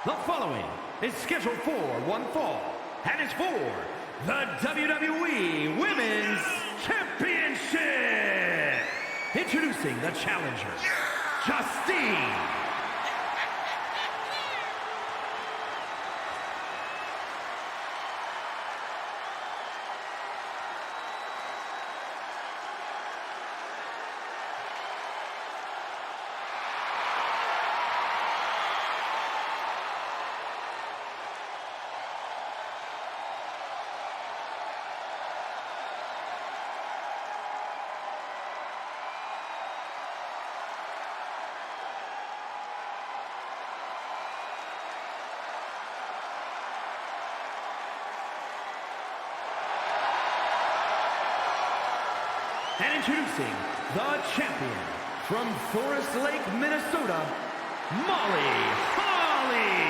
The following is scheduled for one fall and is for the WWE Women's Championship. Introducing the challenger, Justine. And introducing the champion from Forest Lake, Minnesota, Molly Holly.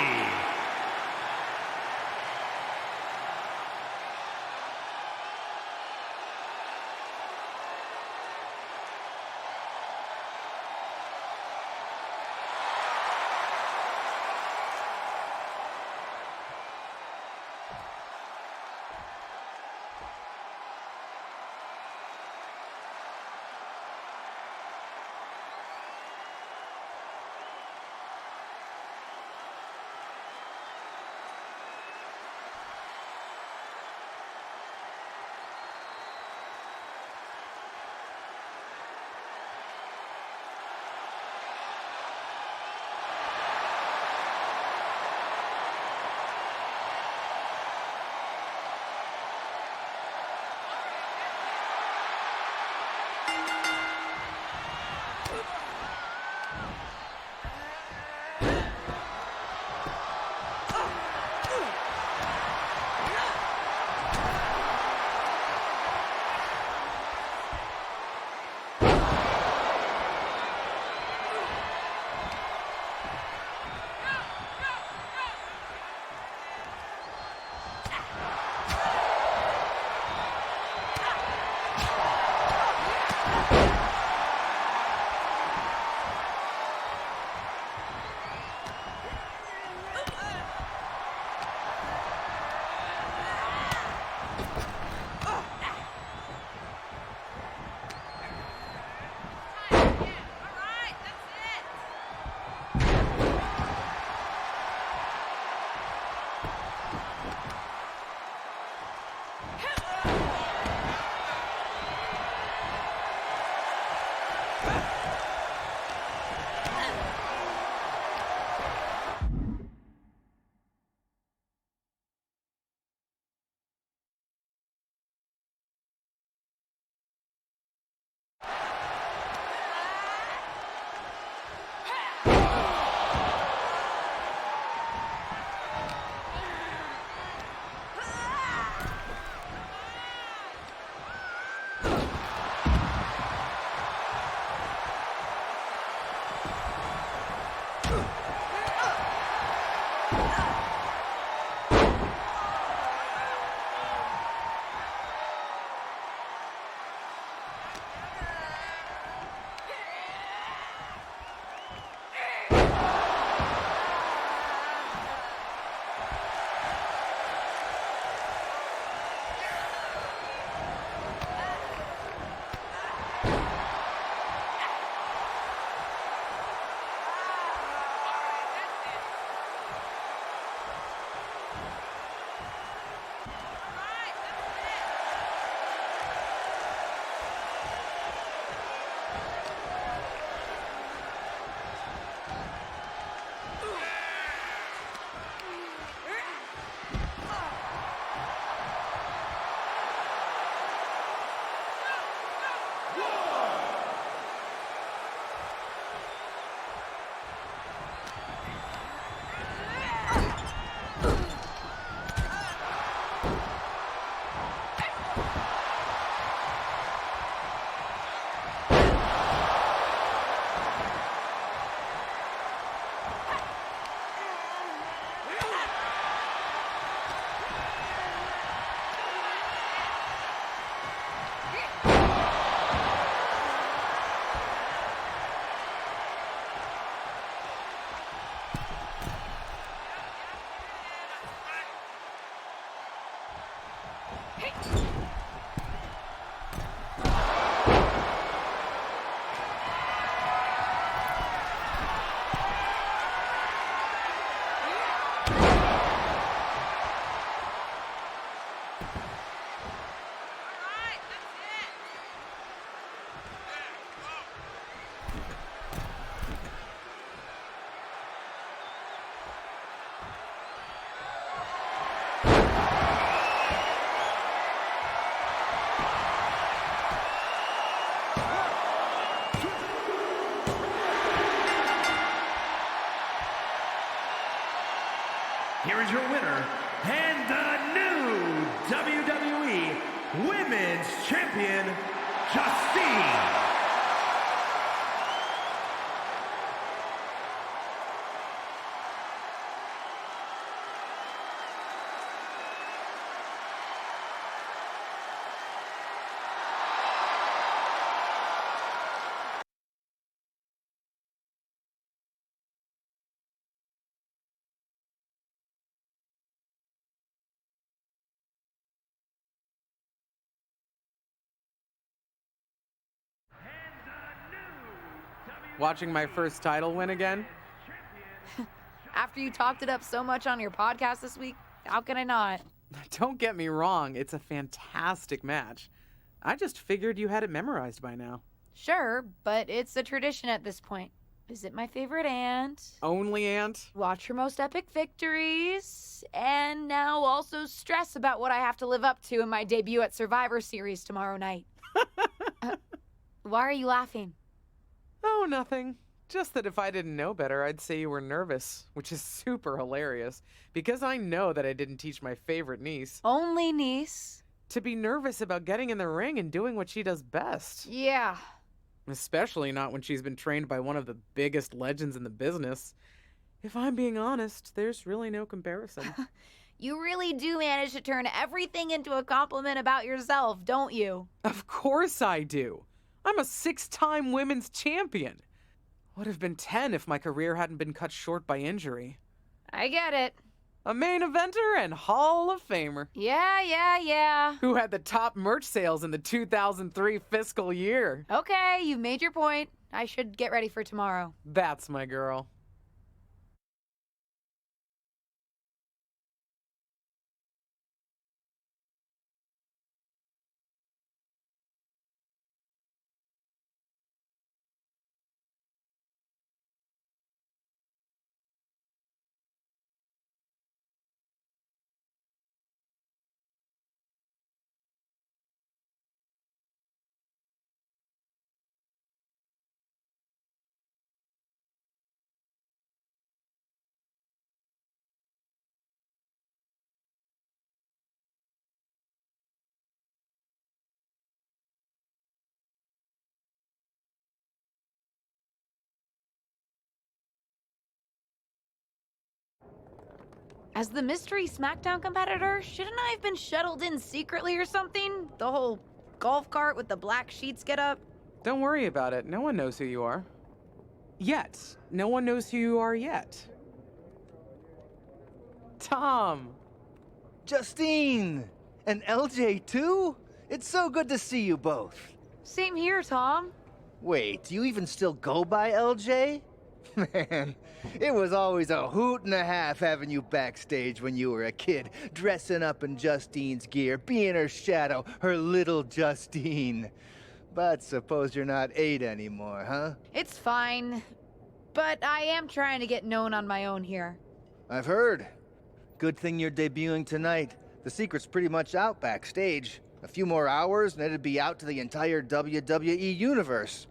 And your winner, and the new WWE Women's Champion, Justine. Watching my first title win again? After you talked it up so much on your podcast this week, how can I not? Don't get me wrong, it's a fantastic match. I just figured you had it memorized by now. Sure, but it's a tradition at this point. Visit my favorite aunt. Only aunt? Watch her most epic victories. And now also stress about what I have to live up to in my debut at Survivor Series tomorrow night. Why are you laughing? Oh, nothing. Just that if I didn't know better, I'd say you were nervous, which is super hilarious, because I know that I didn't teach my favorite niece. Only niece? To be nervous about getting in the ring and doing what she does best. Yeah. Especially not when she's been trained by one of the biggest legends in the business. If I'm being honest, there's really no comparison. You really do manage to turn everything into a compliment about yourself, don't you? Of course I do. I'm a 6-time women's champion. Would have been 10 if my career hadn't been cut short by injury. I get it. A main eventer and Hall of Famer. Yeah. Who had the top merch sales in the 2003 fiscal year. Okay, you've made your point. I should get ready for tomorrow. That's my girl. As the mystery SmackDown competitor, shouldn't I have been shuttled in secretly or something? The whole golf cart with the black sheets get up? Don't worry about it. No one knows who you are. Yet. No one knows who you are yet. Tom! Justine! And LJ too? It's so good to see you both. Same here, Tom. Wait, do you even still go by LJ? Man, it was always a hoot and a half having you backstage when you were a kid, dressing up in Justine's gear, being her shadow, her little Justine. But suppose you're not 8 anymore, huh? It's fine. But I am trying to get known on my own here. I've heard. Good thing you're debuting tonight. The secret's pretty much out backstage. A few more hours and it'd be out to the entire WWE universe.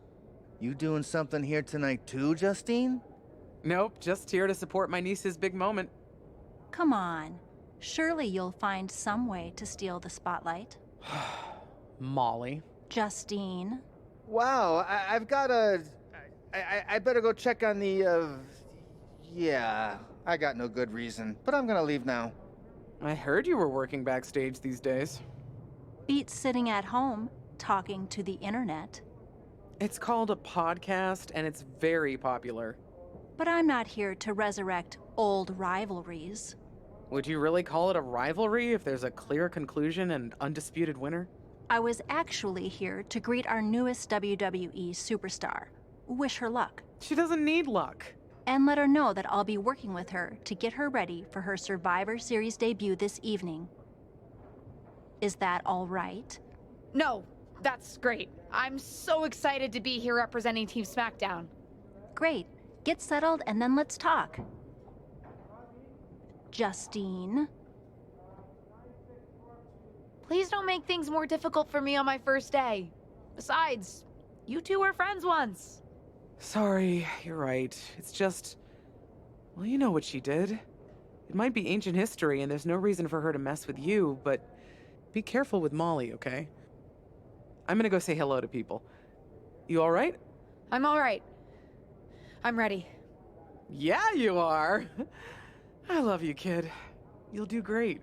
You doing something here tonight too, Justine? Nope, just here to support my niece's big moment. Come on. Surely you'll find some way to steal the spotlight. Molly. Justine. Wow, I've got a... I better go check on the, Yeah, I got no good reason, but I'm gonna leave now. I heard you were working backstage these days. Beats sitting at home, talking to the internet. It's called a podcast, and it's very popular. But I'm not here to resurrect old rivalries. Would you really call it a rivalry if there's a clear conclusion and undisputed winner? I was actually here to greet our newest WWE superstar, wish her luck, She doesn't need luck. and let her know that I'll be working with her to get her ready for her Survivor Series debut this evening. Is that all right? No, that's great. I'm so excited to be here representing Team SmackDown. Great. Get settled and then let's talk. Justine. Please don't make things more difficult for me on my first day. Besides, you two were friends once. Sorry, you're right. It's just... Well, you know what she did. It might be ancient history, and there's no reason for her to mess with you, but be careful with Molly, okay? I'm gonna go say hello to people. You all right? I'm all right. I'm ready. Yeah, you are. I love you, kid. You'll do great.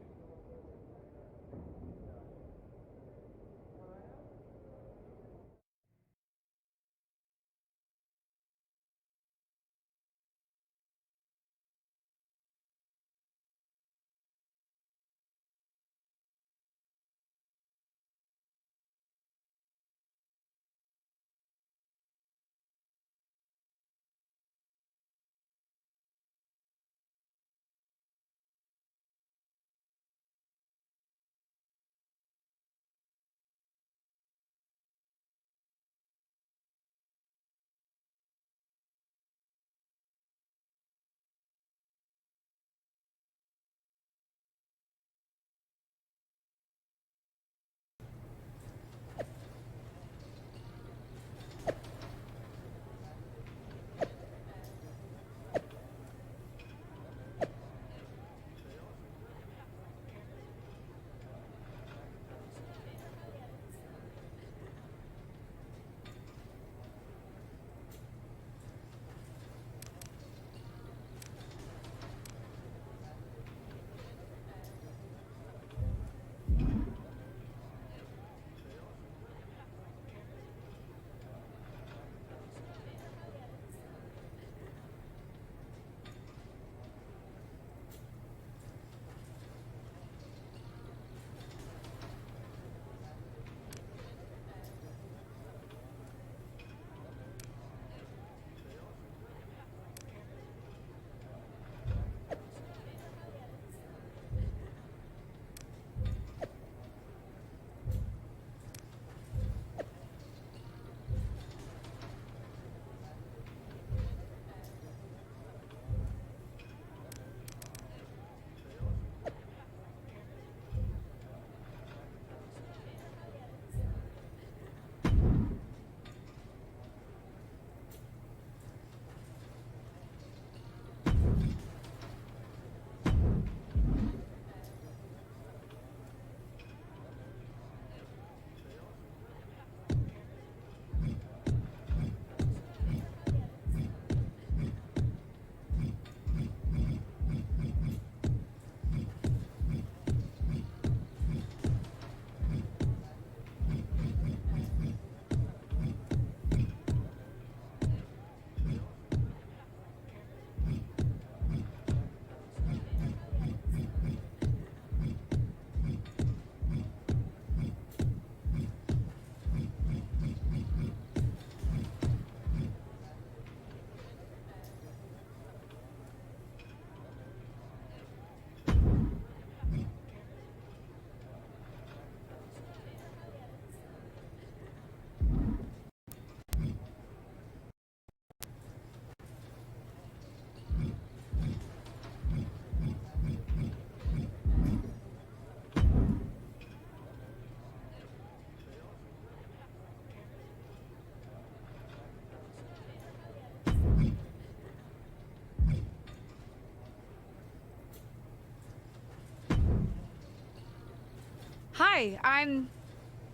Hi, I'm...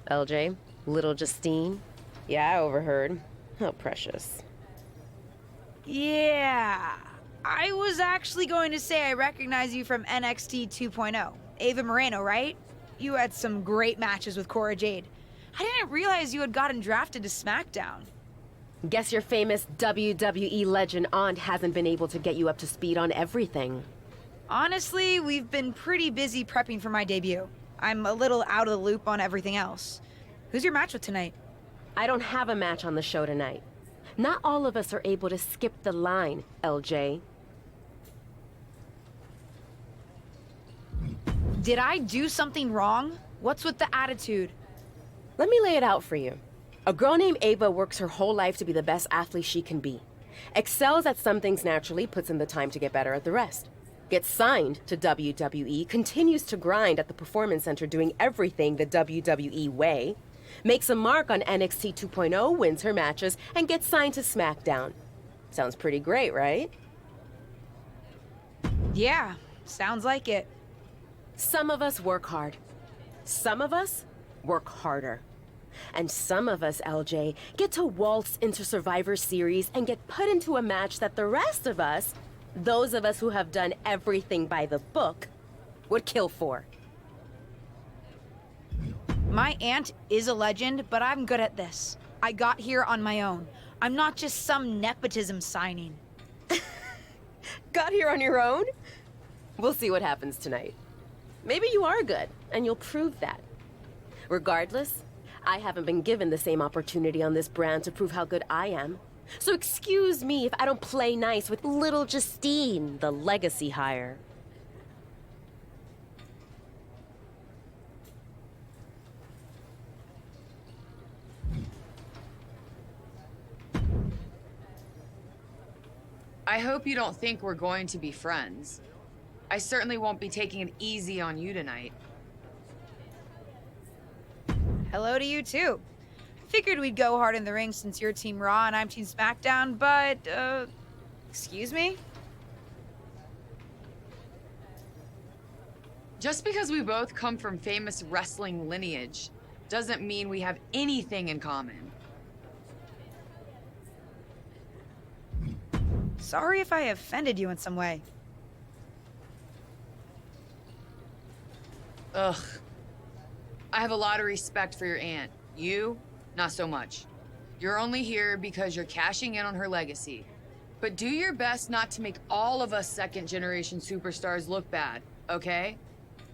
LJ, little Justine. Yeah, I overheard. How precious. Yeah. I was actually going to say I recognize you from NXT 2.0. Ava Moreno, right? You had some great matches with Cora Jade. I didn't realize you had gotten drafted to SmackDown. Guess your famous WWE legend aunt hasn't been able to get you up to speed on everything. Honestly, we've been pretty busy prepping for my debut. I'm a little out of the loop on everything else. Who's your match with tonight? I don't have a match on the show tonight. Not all of us are able to skip the line, LJ. Did I do something wrong? What's with the attitude? Let me lay it out for you. A girl named Ava works her whole life to be the best athlete she can be. Excels at some things naturally, puts in the time to get better at the rest. Gets signed to WWE, continues to grind at the Performance Center doing everything the WWE way, makes a mark on NXT 2.0, wins her matches, and gets signed to SmackDown. Sounds pretty great, right? Yeah, Sounds like it. Some of us work hard. Some of us work harder. And some of us, LJ, get to waltz into Survivor Series and get put into a match that the rest of us, those of us who have done everything by the book, would kill for. My aunt is a legend, but I'm good at this. I got here on my own. I'm not just some nepotism signing. Got here on your own? We'll see what happens tonight. Maybe you are good, and you'll prove that. Regardless, I haven't been given the same opportunity on this brand to prove how good I am. So excuse me if I don't play nice with little Justine, the legacy hire. I hope you don't think we're going to be friends. I certainly won't be taking it easy on you tonight. Hello to you too. Figured we'd go hard in the ring since you're Team Raw and I'm Team SmackDown, but, excuse me? Just because we both come from famous wrestling lineage doesn't mean we have anything in common. Sorry if I offended you in some way. Ugh. I have a lot of respect for your aunt. You, not so much. You're only here because you're cashing in on her legacy. But do your best not to make all of us second-generation superstars look bad, okay?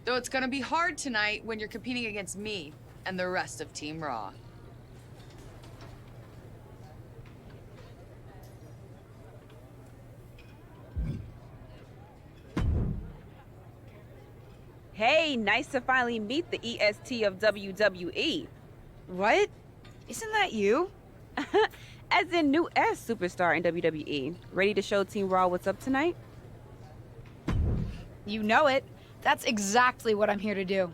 Though it's gonna be hard tonight when you're competing against me and the rest of Team Raw. Hey, nice to finally meet the EST of WWE. What? Isn't that you? As in new S superstar in WWE. Ready to show Team Raw what's up tonight? You know it. That's exactly what I'm here to do.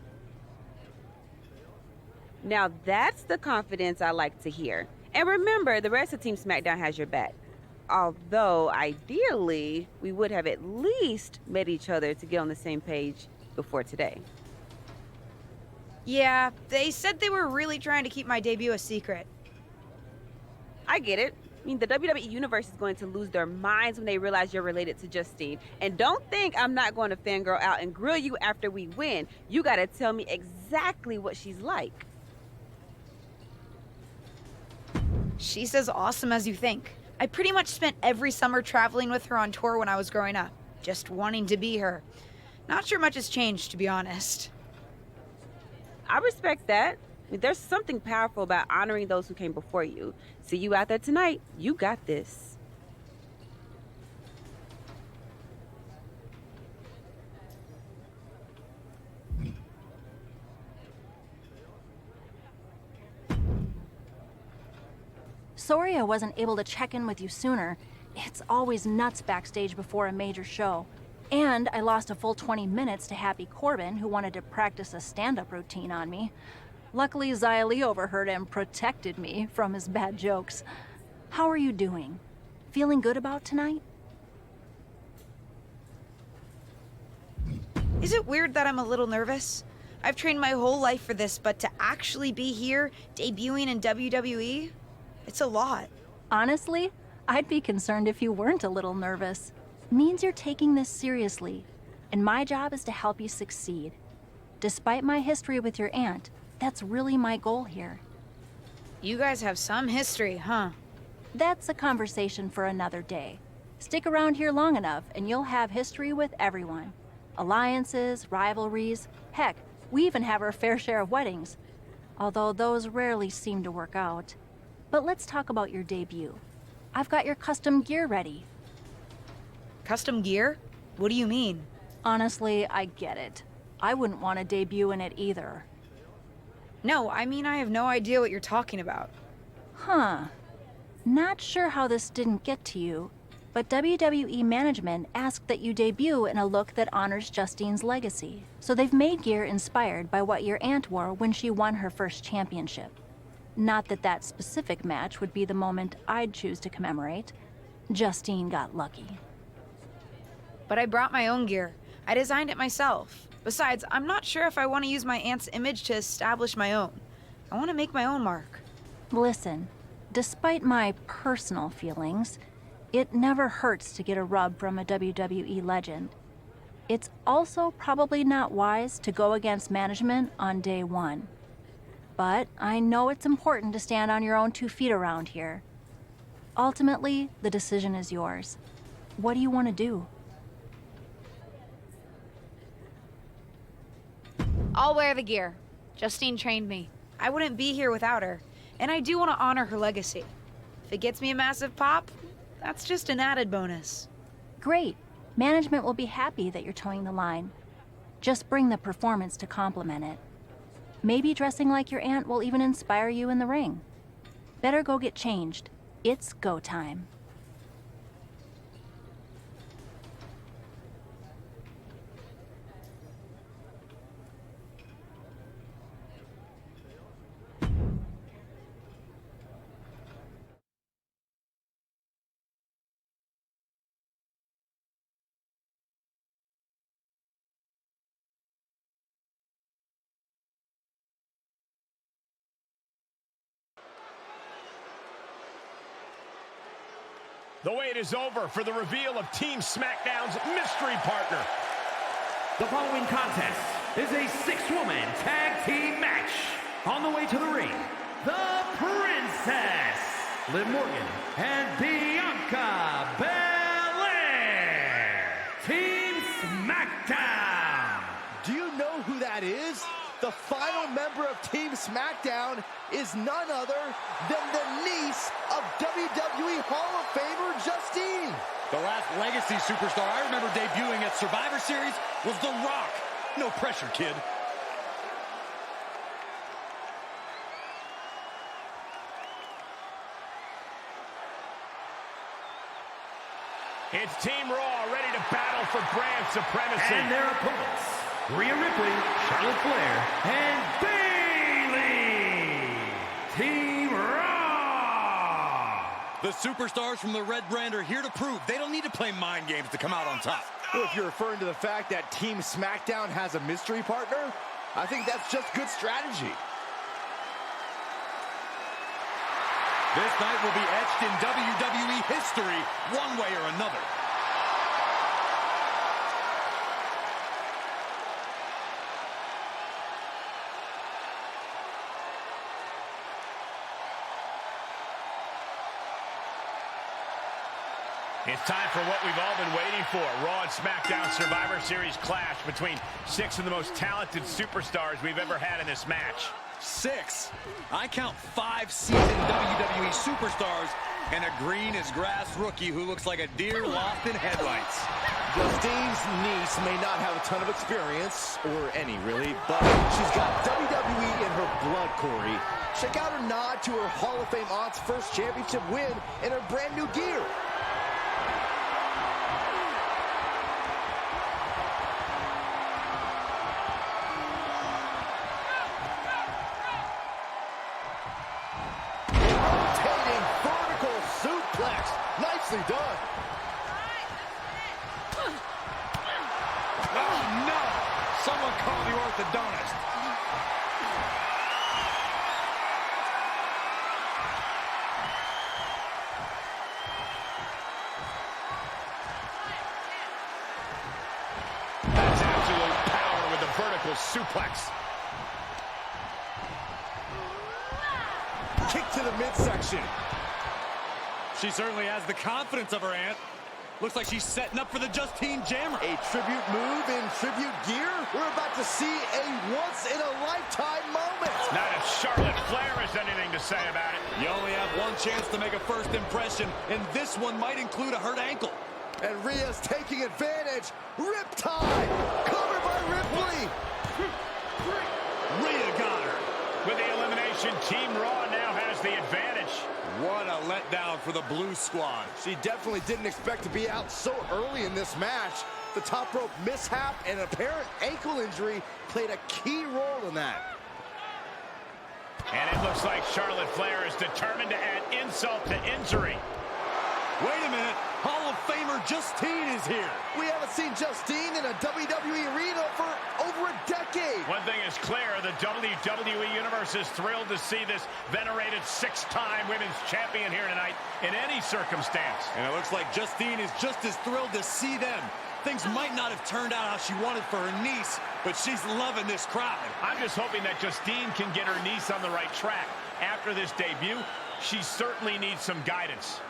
Now that's the confidence I like to hear. And remember, the rest of Team SmackDown has your back. Although, ideally, we would have at least met each other to get on the same page before today. Yeah, they said they were really trying to keep my debut a secret. I get it. I mean, the WWE Universe is going to lose their minds when they realize you're related to Justine. And don't think I'm not going to fangirl out and grill you after we win. You gotta tell me exactly what she's like. She's as awesome as you think. I pretty much spent every summer traveling with her on tour when I was growing up, just wanting to be her. Not sure much has changed, to be honest. I respect that. I mean, there's something powerful about honoring those who came before you. See you out there tonight. You got this. Sorry I wasn't able to check in with you sooner. It's always nuts backstage before a major show. And I lost a full 20 minutes to Happy Corbin, who wanted to practice a stand-up routine on me. Luckily, Xia Li overheard and protected me from his bad jokes. How are you doing? Feeling good about tonight? Is it weird that I'm a little nervous? I've trained my whole life for this, but to actually be here, debuting in WWE, it's a lot. Honestly, I'd be concerned if you weren't a little nervous. Means you're taking this seriously, and my job is to help you succeed. Despite my history with your aunt, that's really my goal here. You guys have some history, huh? That's a conversation for another day. Stick around here long enough and you'll have history with everyone. Alliances, rivalries, heck, we even have our fair share of weddings. Although those rarely seem to work out. But let's talk about your debut. I've got your custom gear ready. Custom gear? What do you mean? Honestly, I get it. I wouldn't want to debut in it either. No, I mean I have no idea what you're talking about. Huh. Not sure how this didn't get to you, but WWE management asked that you debut in a look that honors Justine's legacy. So they've made gear inspired by what your aunt wore when she won her first championship. Not that that specific match would be the moment I'd choose to commemorate. Justine got lucky. But I brought my own gear. I designed it myself. Besides, I'm not sure if I want to use my aunt's image to establish my own. I want to make my own mark. Listen, despite my personal feelings, it never hurts to get a rub from a WWE legend. It's also probably not wise to go against management on day one. But I know it's important to stand on your own 2 feet around here. Ultimately, the decision is yours. What do you want to do? I'll wear the gear. Justine trained me. I wouldn't be here without her, and I do want to honor her legacy. If it gets me a massive pop, that's just an added bonus. Great. Management will be happy that you're towing the line. Just bring the performance to complement it. Maybe dressing like your aunt will even inspire you in the ring. Better go get changed. It's go time. The wait is over for the reveal of Team SmackDown's mystery partner. The following contest is a 6-woman tag team match. On the way to the ring, the Princess, Liv Morgan and Bianca Belair. Team SmackDown. Do you know who that is? The final member of Team SmackDown is none other than the niece of WWE Hall of Famer Justine. The last legacy superstar I remember debuting at Survivor Series was The Rock. No pressure, kid. It's Team Raw ready to battle for brand supremacy. And their opponents, Rhea Ripley, Charlotte Flair, and Bayley. Team Raw. The superstars from the Red Brand are here to prove they don't need to play mind games to come out on top. Well, if you're referring to the fact that Team SmackDown has a mystery partner, I think that's just good strategy. This night will be etched in WWE history one way or another. It's time for what we've all been waiting for. Raw and SmackDown Survivor Series clash between 6 of the most talented superstars we've ever had in this match. 6. I count 5 seasoned WWE superstars and a green as grass rookie who looks like a deer lost in headlights. Justine's niece may not have a ton of experience, or any really, but she's got WWE in her blood, Corey. Check out her nod to her Hall of Fame aunt's first championship win in her brand new gear. Nicely done. Oh, no! Someone call the orthodontist. That's absolute power with the vertical suplex. Kick to the midsection. She certainly has the confidence of her aunt. Looks like she's setting up for the Justine Jammer. A tribute move in tribute gear? We're about to see a once-in-a-lifetime moment. Not if Charlotte Flair has anything to say about it. You only have one chance to make a first impression, and this one might include a hurt ankle. And Rhea's taking advantage. Riptide! Covered by Ripley! Rhea got her. With the elimination, Team Raw now has the advantage. What a letdown for the Blue Squad. She definitely didn't expect to be out so early in this match. The top rope mishap and apparent ankle injury played a key role in that. And it looks like Charlotte Flair is determined to add insult to injury. Wait a minute. Hall of Famer Justine is here. We haven't seen Justine in a WWE arena for over a decade. One thing is clear, the WWE Universe is thrilled to see this venerated six-time women's champion here tonight in any circumstance. And it looks like Justine is just as thrilled to see them. Things might not have turned out how she wanted for her niece, but she's loving this crowd. I'm just hoping that Justine can get her niece on the right track. After this debut, she certainly needs some guidance.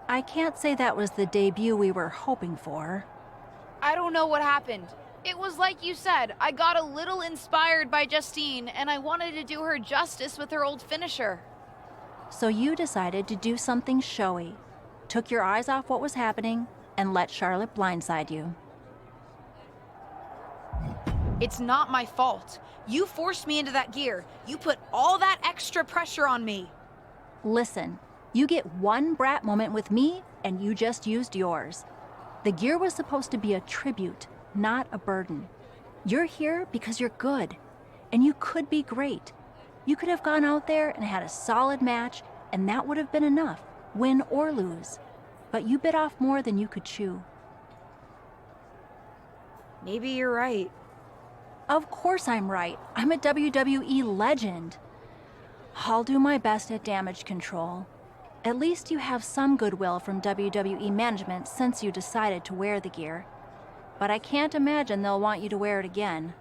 I can't say that was the debut we were hoping for. I don't know what happened. It was like you said, I got a little inspired by Justine, and I wanted to do her justice with her old finisher. So you decided to do something showy, took your eyes off what was happening, and let Charlotte blindside you. It's not my fault. You forced me into that gear. You put all that extra pressure on me. Listen, you get one brat moment with me, and you just used yours. The gear was supposed to be a tribute, not a burden. You're here because you're good, and you could be great. You could have gone out there and had a solid match, and that would have been enough, win or lose. But you bit off more than you could chew. Maybe you're right. Of course I'm right. I'm a WWE legend. I'll do my best at damage control. At least you have some goodwill from WWE management since you decided to wear the gear. But I can't imagine they'll want you to wear it again.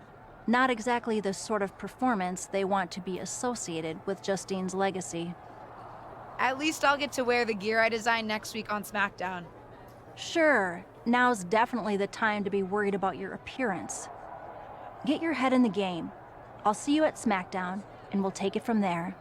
Not exactly the sort of performance they want to be associated with Justine's legacy. At least I'll get to wear the gear I designed next week on SmackDown. Sure, now's definitely the time to be worried about your appearance. Get your head in the game. I'll see you at SmackDown, and we'll take it from there.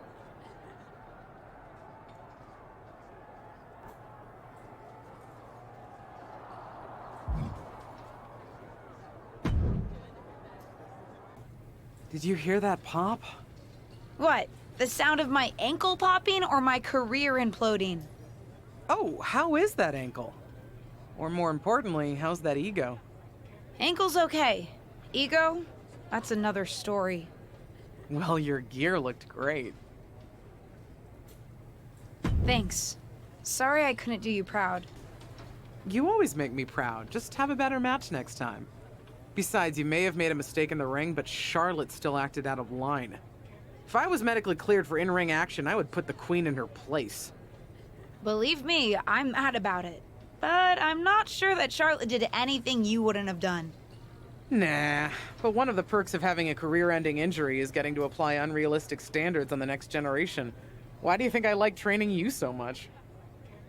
Did you hear that pop? What? The sound of my ankle popping or my career imploding? Oh, how is that ankle? Or more importantly, how's that ego? Ankle's okay. Ego? That's another story. Well, your gear looked great. Thanks. Sorry I couldn't do you proud. You always make me proud. Just have a better match next time. Besides, you may have made a mistake in the ring, but Charlotte still acted out of line. If I was medically cleared for in-ring action, I would put the Queen in her place. Believe me, I'm mad about it. But I'm not sure that Charlotte did anything you wouldn't have done. Nah, but one of the perks of having a career-ending injury is getting to apply unrealistic standards on the next generation. Why do you think I like training you so much?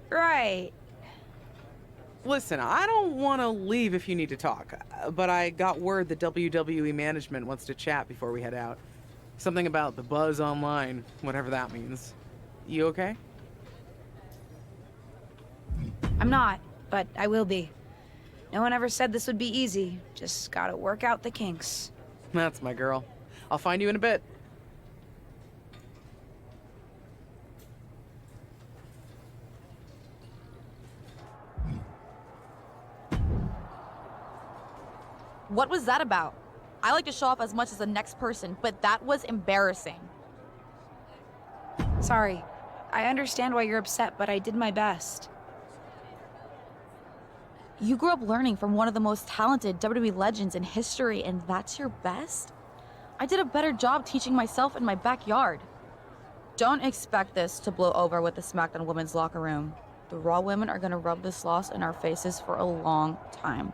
Right. Listen, I don't want to leave if you need to talk, but I got word that WWE management wants to chat before we head out. Something about the buzz online, whatever that means. You okay? I'm not, but I will be. No one ever said this would be easy. Just gotta work out the kinks. That's my girl. I'll find you in a bit. What was that about? I like to show off as much as the next person, but that was embarrassing. Sorry. I understand why you're upset, but I did my best. You grew up learning from one of the most talented WWE legends in history, and that's your best? I did a better job teaching myself in my backyard. Don't expect this to blow over with the SmackDown women's locker room. The Raw women are gonna rub this loss in our faces for a long time.